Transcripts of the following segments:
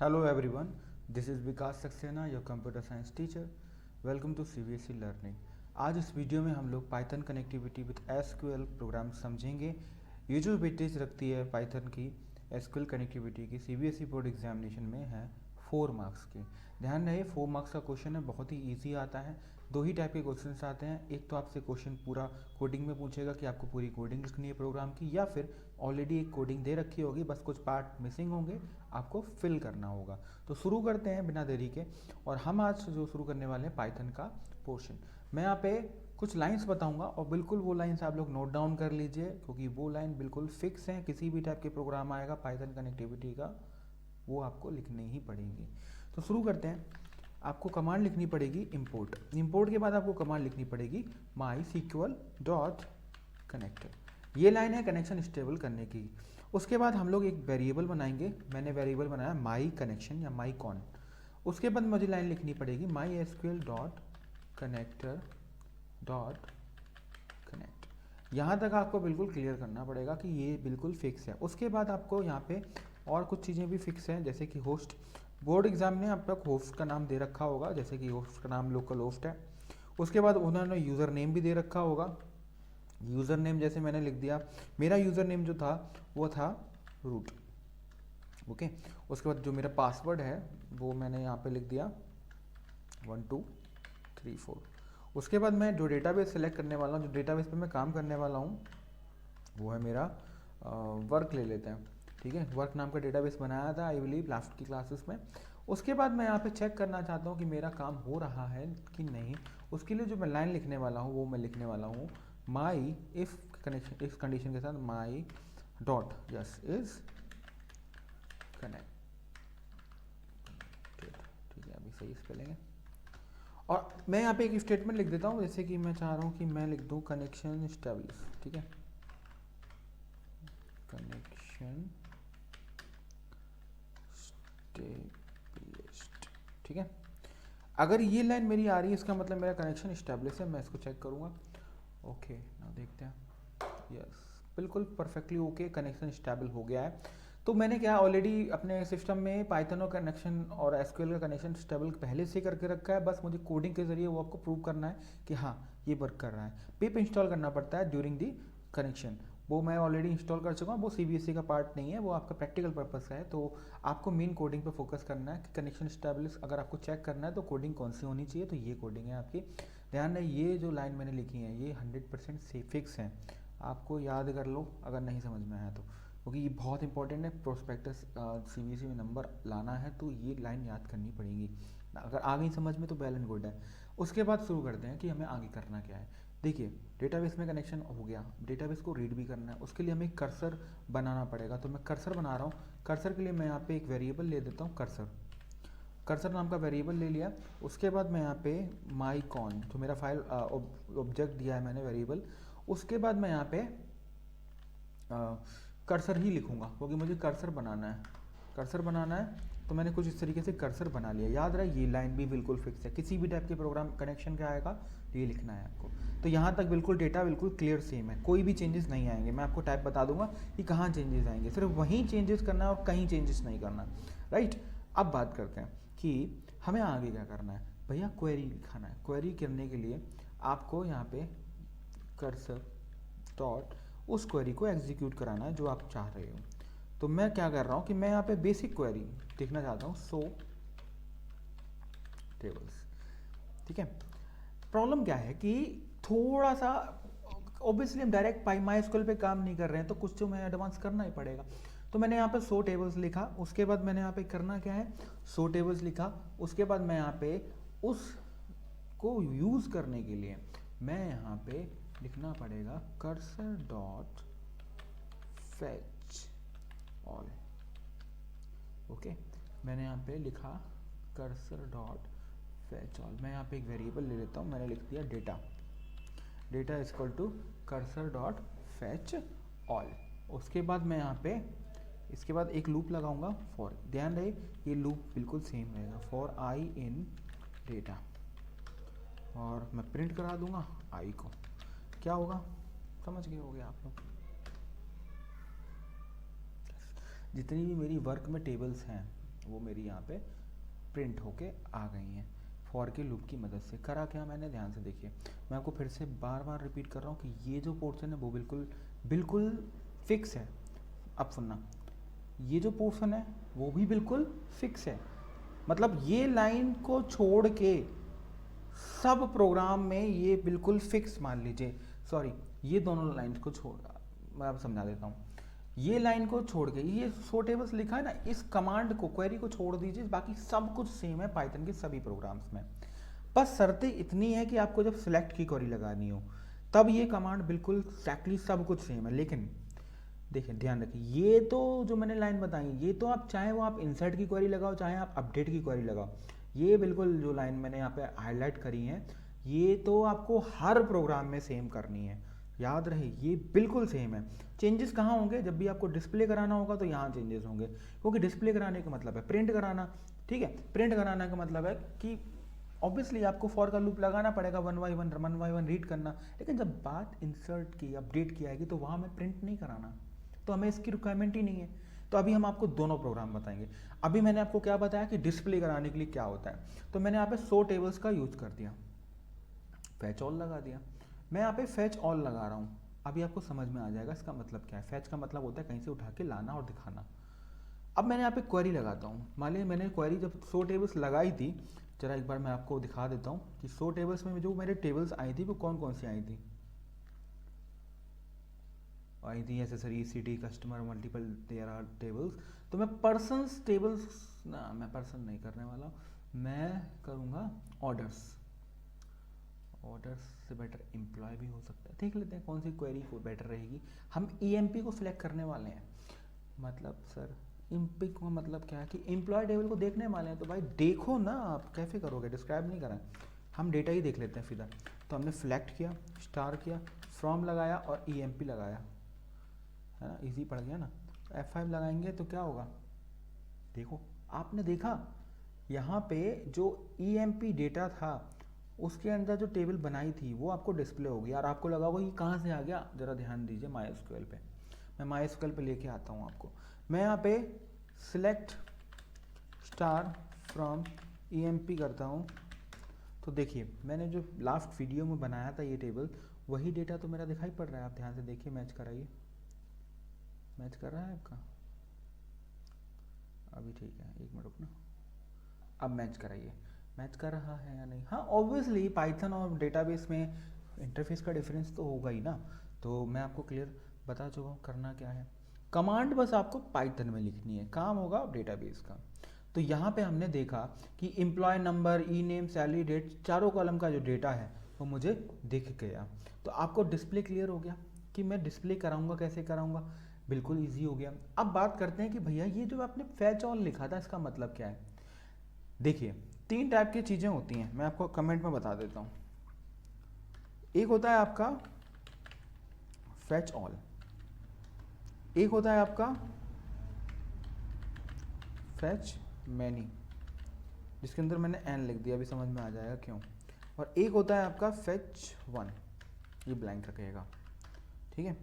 Hello everyone, this is Vikas Saxena your computer science teacher. Welcome to CBSE learning. आज इस video में हम लोग Python connectivity with SQL program समझेंगे। ये जो वेटेज रखती है पाइथन की SQL कनेक्टिविटी की CBSE बोर्ड एग्जामिनेशन में है 4 मार्क्स के। ध्यान रहे 4 मार्क्स का क्वेश्चन है, बहुत ही ईजी आता है। दो ही टाइप के क्वेश्चंस आते हैं, एक तो आपसे क्वेश्चन पूरा कोडिंग में पूछेगा कि आपको पूरी कोडिंग लिखनी है प्रोग्राम की, या फिर ऑलरेडी एक कोडिंग दे रखी होगी, बस कुछ पार्ट मिसिंग होंगे, आपको फिल करना होगा। तो शुरू करते हैं बिना देरी के। और हम आज जो शुरू करने वाले हैं पाइथन का पोर्शन। मैं यहाँ पे कुछ लाइंस बताऊंगा और बिल्कुल वो लाइंस आप लोग नोट डाउन कर लीजिए, क्योंकि वो लाइन बिल्कुल फिक्स हैं। किसी भी टाइप के प्रोग्राम आएगा पाइथन कनेक्टिविटी का, वो आपको लिखनी ही पड़ेगी। तो शुरू करते हैं। आपको कमांड लिखनी पड़ेगी इंपोर्ट। इंपोर्ट के बाद आपको कमांड लिखनी पड़ेगी MySQL डॉट कनेक्टर। ये लाइन है कनेक्शन स्टेबल करने की। उसके बाद हम लोग एक वेरिएबल बनाएंगे। मैंने वेरिएबल बनाया माई कनेक्शन या माई कॉन। उसके बाद मुझे लाइन लिखनी पड़ेगी MySQL dot connector dot connect. यहाँ तक आपको बिल्कुल क्लियर करना पड़ेगा कि ये बिल्कुल फिक्स है। उसके बाद आपको यहाँ पे और कुछ चीज़ें भी फिक्स हैं, जैसे कि होस्ट। बोर्ड एग्जाम ने आप तक होस्ट का नाम दे रखा होगा, जैसे कि होस्ट का नाम लोकल होस्ट है। उसके बाद उन्होंने यूज़र नेम भी दे रखा होगा। यूज़र नेम जैसे मैंने लिख दिया, मेरा यूज़र नेम जो था वो था रूट। ओके। उसके बाद जो मेरा पासवर्ड है वो मैंने यहाँ पे लिख दिया 1 2 3 4। उसके बाद मैं जो डेटाबेस सेलेक्ट करने वाला हूँ, जो डेटाबेस पे मैं काम करने वाला हूँ, वो है मेरा वर्क ले लेते हैं। ठीक है, वर्क नाम का डेटाबेस बनाया था आई बिलीव लास्ट की क्लासेस में। उसके बाद मैं यहाँ पे चेक करना चाहता हूँ कि मेरा काम हो रहा है कि नहीं। उसके लिए जो मैं लाइन लिखने वाला हूँ वो मैं लिखने वाला हूँ माई इफ कनेक्शन, इस कंडीशन के साथ माई डॉट यस इज कनेक्ट। ठीक है, अभी सही स्पेलिंग है। और मैं यहाँ पे एक स्टेटमेंट लिख देता हूँ, जैसे कि मैं चाह रहा हूँ कि मैं लिख दूँ कनेक्शन स्टेब्लिश। ठीक है, कनेक्शन स्टेब्लिश्ड। ठीक है, अगर ये लाइन मेरी आ रही है इसका मतलब मेरा कनेक्शन स्टेब्लिश है। मैं इसको चेक करूँगा। ओके, ना देखते हैं। यस, बिल्कुल परफेक्टली ओके, कनेक्शन स्टेबल हो गया है। तो मैंने क्या ऑलरेडी अपने सिस्टम में पाइथन और कनेक्शन और एसक्यूएल का कनेक्शन स्टेबल पहले से करके रखा है। बस मुझे कोडिंग के जरिए वो आपको प्रूव करना है कि हाँ ये वर्क कर रहा है। पिप इंस्टॉल करना पड़ता है ड्यूरिंग दी कनेक्शन, वो मैं ऑलरेडी इंस्टॉल कर चुका हूँ। वो CBSE का पार्ट नहीं है, वो आपका प्रैक्टिकल पर्पस का है। तो आपको मेन कोडिंग पे फोकस करना है कि कनेक्शन स्टेबलिश अगर आपको चेक करना है तो कोडिंग कौन सी होनी चाहिए, तो ये कोडिंग है आपकी। ध्यान रहे ये जो लाइन मैंने लिखी है ये 100% से फिक्स है। आपको याद कर लो अगर नहीं समझ में आया तो, क्योंकि ये बहुत इंपॉर्टेंट है। प्रोस्पेक्टस CBSE में नंबर लाना है तो ये लाइन याद करनी पड़ेगी। अगर आ गई समझ में तो वेल एंड गुड है। उसके बाद शुरू करते हैं कि हमें आगे करना क्या है। देखिए डेटाबेस में कनेक्शन हो गया, डेटाबेस को रीड भी करना है, उसके लिए हमें कर्सर बनाना पड़ेगा। तो मैं कर्सर बना रहा हूँ। कर्सर के लिए मैं यहाँ पे एक वेरिएबल ले देता हूँ कर्सर। कर्सर नाम का वेरिएबल ले लिया। उसके बाद मैं यहाँ पे माई कॉन, जो मेरा फाइल ऑब्जेक्ट दिया है मैंने वेरिएबल, उसके बाद मैं यहाँ पे कर्सर ही लिखूंगा, क्योंकि मुझे कर्सर बनाना है। कर्सर बनाना है तो मैंने कुछ इस तरीके से कर्सर बना लिया। याद रहे ये लाइन भी बिल्कुल फिक्स है, किसी भी टाइप के प्रोग्राम कनेक्शन का आएगा तो ये लिखना है आपको। तो यहाँ तक बिल्कुल डेटा बिल्कुल क्लियर सेम है, कोई भी चेंजेस नहीं आएंगे। मैं आपको टाइप बता दूंगा कि कहाँ चेंजेस आएंगे, सिर्फ वहीं चेंजेस करना है और कहीं चेंजेस नहीं करना। राइट, अब बात करते हैं कि हमें आगे क्या करना है। भैया क्वेरी लिखाना है। क्वेरी करने के लिए आपको यहाँ पे कर्सर डॉट उस क्वेरी को एग्जीक्यूट कराना है जो आप चाह रहे हो। तो मैं क्या कर रहा हूँ कि मैं यहाँ पे बेसिक क्वेरी देखना चाहता हूँ, सो टेबल्स। ठीक है, प्रॉब्लम क्या है कि थोड़ा सा ऑब्वियसली हम डायरेक्ट MySQL पे काम नहीं कर रहे हैं, तो कुछ तो मैं एडवांस करना ही पड़ेगा। तो मैंने यहाँ पे सो टेबल्स लिखा। उसके बाद मैंने यहाँ पे करना क्या है, सो टेबल्स लिखा। उसके बाद मैं यहाँ पे उसको यूज करने के लिए मैं यहाँ पे लिखना पड़ेगा cursor dot fetch all. Okay, मैंने यहाँ पे लिखा कर्सर डॉट फेच ऑल। मैं यहाँ पे एक वेरिएबल ले लेता हूँ, मैंने लिख दिया data. Data is equal to cursor dot fetch all. उसके बाद मैं यहाँ पे इसके बाद एक लूप लगाऊंगा फॉर। ध्यान रहे ये लूप बिल्कुल सेम रहेगा, फॉर आई इन डेटा, और मैं प्रिंट करा दूंगा आई को। क्या होगा समझ गए होगे आप लोग। जितनी भी मेरी वर्क में टेबल्स हैं वो मेरी यहाँ पे प्रिंट होके आ गई हैं फॉर के लूप की मदद से। करा क्या मैंने, ध्यान से देखिए, मैं आपको फिर से बार बार रिपीट कर रहा हूँ कि ये जो पोर्शन है वो बिल्कुल बिल्कुल फिक्स है। अब सुनना, ये जो पोर्शन है वो भी बिल्कुल फिक्स है, मतलब ये लाइन को छोड़ के सब प्रोग्राम में ये बिल्कुल फिक्स मान लीजिए, सॉरी ये दोनों लाइन को छोड़, मैं अब समझा देता हूँ, ये लाइन को छोड़ के ये सो टेबल्स लिखा है ना, इस कमांड को क्वेरी को छोड़ दीजिए, बाकी सब कुछ सेम है पाइथन के सभी प्रोग्राम्स में। बस शर्तें इतनी है कि आपको जब सिलेक्ट की क्वेरी लगानी हो तब ये कमांड बिल्कुल एक्जैक्टली सब कुछ सेम है। लेकिन देखिए ध्यान रखिए, ये तो जो मैंने लाइन बताई ये तो आप चाहे वो आप इंसर्ट की क्वेरी लगाओ चाहे आप अपडेट की क्वेरी लगाओ, ये बिल्कुल जो लाइन मैंने यहाँ पे हाईलाइट करी है ये तो आपको हर प्रोग्राम में सेम करनी है। याद रहे ये बिल्कुल सेम है। चेंजेस कहाँ होंगे, जब भी आपको डिस्प्ले कराना होगा तो यहाँ चेंजेस होंगे, क्योंकि डिस्प्ले कराने का मतलब है प्रिंट कराना। ठीक है, प्रिंट कराना का मतलब है कि ऑब्वियसली आपको फॉर का लूप लगाना पड़ेगा, वन बाई वन रीड करना। लेकिन जब बात इंसर्ट की अपडेट की आएगी तो वहाँ हमें प्रिंट नहीं कराना, तो हमें इसकी रिक्वायरमेंट ही नहीं है। तो अभी हम आपको दोनों प्रोग्राम बताएंगे। अभी मैंने आपको क्या बताया कि डिस्प्ले कराने के लिए क्या होता है, तो मैंने यहाँ पे सो टेबल्स का यूज कर दिया, फैच ऑल लगा दिया। मैं यहाँ पे फैच ऑल लगा रहा हूँ, अभी आपको समझ में आ जाएगा इसका मतलब क्या है। फैच का मतलब होता है कहीं से उठा के लाना और दिखाना। अब मैंने यहाँ पे क्वेरी लगाता हूँ, मान लीजिए मैंने क्वेरी जब सो टेबल्स लगाई थी, जरा एक बार मैं आपको दिखा देता हूँ कि सो टेबल्स में जो मेरे टेबल्स आई थी वो कौन कौन सी आई थी accessory city customer multiple there are tables. तो मैं पर्सन्स टेबल्स ना, मैं पर्सन नहीं करने वाला, मैं करूँगा ऑर्डर्स। ऑर्डर्स से बेटर एम्प्लॉय भी हो सकता है, देख लेते हैं कौन सी क्वेरी को बेटर रहेगी। हम ईएमपी को सिलेक्ट करने वाले हैं, मतलब सर एमपी को मतलब क्या है कि एम्प्लॉय टेबल को देखने वाले हैं, तो भाई देखो ना, आप कैसे करोगे, डिस्क्राइब नहीं करें, हम डेटा ही देख लेते हैं सीधा। तो हमने सिलेक्ट किया, स्टार किया, फ्रॉम लगाया और ईएमपी लगाया, है ना, इजी पड़ गया ना। F5 लगाएंगे तो क्या होगा, देखो आपने देखा यहाँ पे जो EMP डेटा था उसके अंदर जो टेबल बनाई थी वो आपको डिस्प्ले होगी, और आपको लगा होगा ये कहाँ से आ गया। जरा ध्यान दीजिए MySQL पे, मैं MySQL पे लेके आता हूँ आपको। मैं यहाँ पे सिलेक्ट स्टार फ्रॉम EMP करता हूँ, तो देखिए मैंने जो लास्ट वीडियो में बनाया था ये टेबल, वही डेटा तो मेरा दिखाई पड़ रहा है। आप ध्यान से देखिए, मैच कराइए, मैच कर रहा है आपका, अभी ठीक है, एक मिनट रुकना, अब मैच कराइए, मैच कर रहा है या नहीं। हाँ ऑब्वियसली पाइथन और डेटाबेस में इंटरफेस का डिफरेंस तो होगा ही ना। तो मैं आपको क्लियर बता चुका हूँ करना क्या है। कमांड बस आपको पाइथन में लिखनी है, काम होगा डेटाबेस का। तो यहाँ पे हमने देखा कि एम्प्लॉय नंबर, ई नेम, सैलरी, डेट, चारों कॉलम का जो डेटा है वो मुझे दिख गया। तो आपको डिस्प्ले क्लियर हो गया कि मैं डिस्प्ले कराऊंगा, कैसे कराऊंगा, बिल्कुल ईजी हो गया। अब बात करते हैं कि भैया ये जो आपने फैच ऑल लिखा था इसका मतलब क्या है। देखिए 3 टाइप की चीज़ें होती हैं, मैं आपको कमेंट में बता देता हूँ। एक होता है आपका फैच ऑल, एक होता है आपका फैच मैनी, जिसके अंदर मैंने एन लिख दिया, अभी समझ में आ जाएगा क्यों। और एक होता है आपका फैच वन, ये ब्लैंक रखेगा, ठीक है।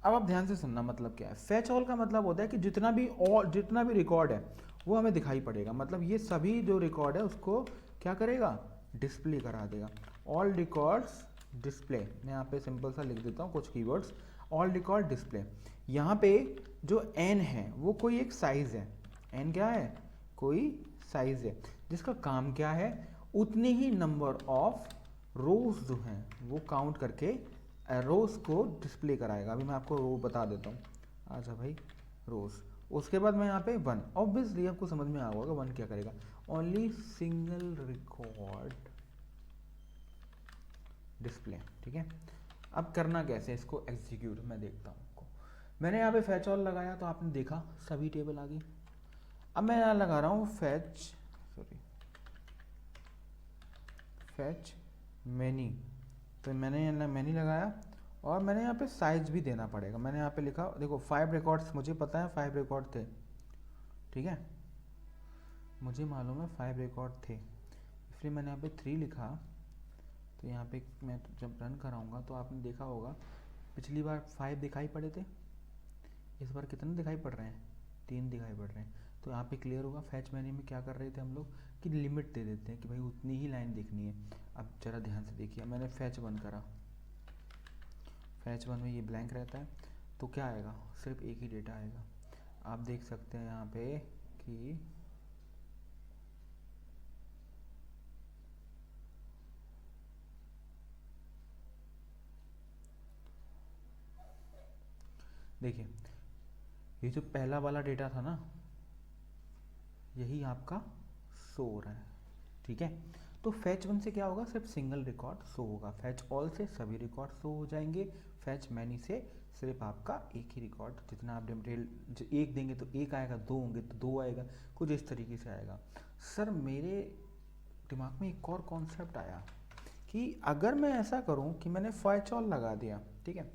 अब आप ध्यान से सुनना, मतलब क्या है। फैच ऑल का मतलब होता है कि जितना भी रिकॉर्ड है वो हमें दिखाई पड़ेगा, मतलब ये सभी जो रिकॉर्ड है उसको क्या करेगा, डिस्प्ले करा देगा। ऑल रिकॉर्ड्स डिस्प्ले, मैं यहाँ पे सिंपल सा लिख देता हूँ कुछ कीवर्ड्स, ऑल रिकॉर्ड डिस्प्ले। यहाँ पे जो एन है वो कोई एक साइज है, एन क्या है, कोई साइज है, जिसका काम क्या है, उतने ही नंबर ऑफ रोज जो हैं वो काउंट करके रोज को डिस्प्ले कराएगा। अभी मैं आपको रो बता देता हूँ, अच्छा भाई रोज, उसके बाद मैं यहाँ पे वन, ऑब्वियसली आपको समझ में आ होगा वन क्या करेगा, ओनली सिंगल रिकॉर्ड डिस्प्ले, ठीक है। अब करना कैसे इसको एग्जीक्यूट, मैं देखता हूँ आपको। मैंने यहाँ पे फैच ऑल लगाया तो आपने देखा सभी टेबल आ गई। अब मैं यहाँ लगा रहा हूँ फैच मैनी, तो मैंने यहाँ मैनी लगाया और मैंने यहाँ पे साइज भी देना पड़ेगा। मैंने यहाँ पे लिखा, देखो 5 रिकॉर्ड्स, मुझे पता है 5 रिकॉर्ड थे, ठीक है, मुझे मालूम है 5 रिकॉर्ड थे, इसलिए मैंने यहाँ पे 3 लिखा। तो यहाँ पे मैं जब रन कराऊंगा तो आपने देखा होगा पिछली बार 5 दिखाई पड़े थे, इस बार कितने दिखाई पड़ रहे हैं, 3 दिखाई पड़ रहे हैं। तो यहाँ पे क्लियर होगा। फैच मेन्यू में क्या कर रहे थे हम लोग कि लिमिट दे देते हैं कि भाई उतनी ही लाइन देखनी है। अब जरा ध्यान से देखिए, मैंने फैच 1 करा, फैच 1 में ये ब्लैंक रहता है, तो क्या आएगा, सिर्फ एक ही डेटा आएगा। आप देख सकते हैं यहाँ पे कि देखिए ये जो पहला वाला डेटा था ना, यही आपका शो हो रहा है, ठीक है। तो फैच 1 से क्या होगा, सिर्फ सिंगल रिकॉर्ड शो होगा। फैच ऑल से सभी रिकॉर्ड शो हो जाएंगे। फैच मैनी से सिर्फ आपका एक ही रिकॉर्ड, जितना आप डिटेल एक देंगे तो एक आएगा, 2 होंगे तो 2 आएगा, कुछ इस तरीके से आएगा। सर मेरे दिमाग में एक और कॉन्सेप्ट आया कि अगर मैं ऐसा करूं कि मैंने फैच ऑल लगा दिया, ठीक है।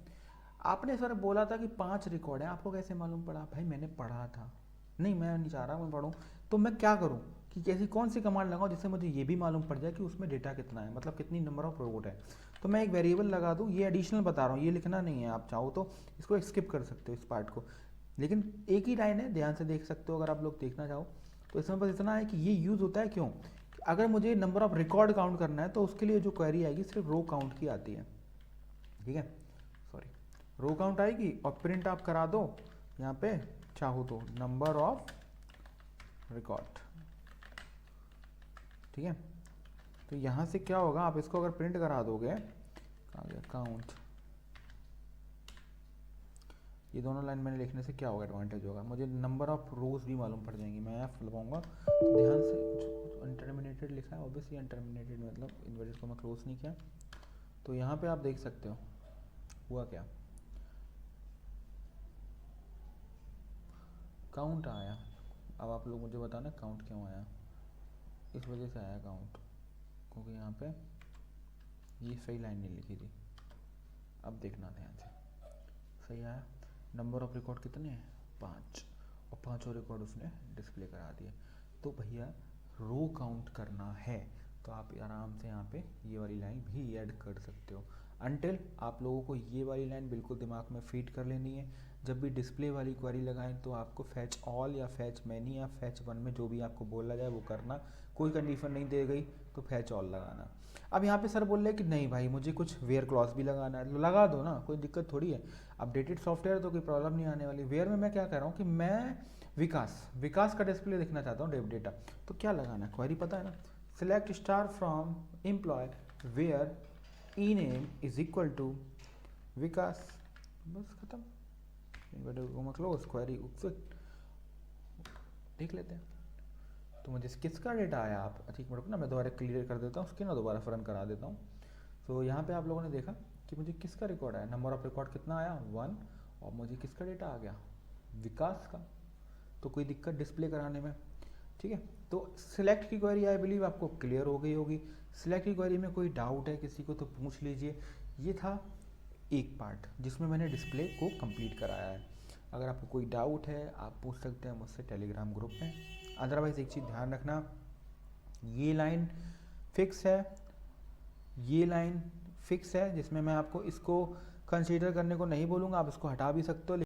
आपने सर बोला था कि 5 रिकॉर्ड है, आपको कैसे मालूम पड़ा? भाई मैंने पढ़ा था। नहीं, मैं नहीं चाह रहा मैं पढ़ूँ, तो मैं क्या करूँ कि कैसी कौन सी कमांड लगाऊं जिससे मुझे ये भी मालूम पड़ जाए कि उसमें डेटा कितना है, मतलब कितनी नंबर ऑफ रोबोट है। तो मैं एक वेरिएबल लगा दूं, ये एडिशनल बता रहा हूँ, ये लिखना नहीं है, आप चाहो तो इसको स्किप कर सकते हो इस पार्ट को, लेकिन एक ही लाइन है, ध्यान से देख सकते हो अगर आप लोग देखना चाहो। तो इसमें बस इतना है कि ये यूज़ होता है क्यों, अगर मुझे नंबर ऑफ रिकॉर्ड काउंट करना है तो उसके लिए जो क्वेरी आएगी सिर्फ रो काउंट की आती है, ठीक है, सॉरी, रो काउंट आएगी और प्रिंट आप करा दो यहाँ पे चाहो तो नंबर ऑफ रिकॉर्ड, ठीक है। तो यहाँ से क्या होगा, आप इसको अगर प्रिंट करा दोगे, कहाँ गया काउंट, ये दोनों लाइन मैंने लिखने से क्या होगा, एडवांटेज होगा, मुझे नंबर ऑफ रोज भी मालूम पड़ जाएंगी। मैं एफ लगाऊंगा तो ध्यान से, अनटर्मिनेटेड लिखा है ऑब्वियसली, अनटर्मिनेटेड मतलब इन्वर्टेड को मैं क्लोज नहीं किया। तो यहाँ पे आप देख सकते हो हुआ क्या, काउंट आया। अब आप लोग मुझे बताना काउंट क्यों आया, इस वजह से आया काउंट, क्योंकि यहाँ पे ये सही लाइन नहीं लिखी थी। अब देखना ध्यान से, सही आया। नंबर ऑफ रिकॉर्ड कितने हैं, 5, और 5 रिकॉर्ड उसने डिस्प्ले करा दिए। तो भैया रो काउंट करना है तो आप आराम से यहाँ पे ये वाली लाइन भी ऐड कर सकते हो। अनटिल आप लोगों को ये वाली लाइन बिल्कुल दिमाग में फीड कर लेनी है। जब भी डिस्प्ले वाली क्वेरी लगाएं तो आपको फैच ऑल या फैच मैनी या फैच 1 में जो भी आपको बोला जाए वो करना, कोई कंडीशन नहीं दे गई तो फैच ऑल लगाना। अब यहाँ पे सर बोल रहे हैं कि नहीं भाई मुझे कुछ वेयर क्लॉज भी लगाना है, लगा दो ना, कोई दिक्कत थोड़ी है। अपडेटेड सॉफ्टवेयर तो कोई प्रॉब्लम नहीं आने वाली। वेयर में मैं क्या कह रहा हूँ कि मैं विकास का डिस्प्ले देखना चाहता हूँ डेव डेटा, तो क्या लगाना है, क्वेरी पता है ना, select star from employ where E name is equal to Vikas, बस खत्म, क्लोज क्वेरी देख लेते हैं। तो मुझे किसका डेटा आया, आप ठीक मिनट ना मैं दोबारा क्लियर कर देता हूँ उसके ना, दोबारा रन करा देता हूँ। तो यहाँ पे आप लोगों ने देखा कि मुझे किसका रिकॉर्ड आया, नंबर ऑफ रिकॉर्ड कितना आया 1, और मुझे किसका डेटा आ गया, विकास का। तो कोई दिक्कत डिस्प्ले कराने में, ठीक है। तो सिलेक्ट की क्वेरी आई बिलीव आपको क्लियर हो गई होगी। सिलेक्ट की क्वेरी में कोई डाउट है किसी को तो पूछ लीजिए। ये था एक पार्ट जिसमें मैंने डिस्प्ले को कंप्लीट कराया है। अगर आपको कोई डाउट है आप पूछ सकते हैं मुझसे टेलीग्राम ग्रुप में। अदरवाइज़ एक चीज़ ध्यान रखना, ये लाइन फिक्स है, ये लाइन फिक्स है जिसमें मैं आपको इसको कंसीडर करने को नहीं बोलूँगा, आप इसको हटा भी सकते हो।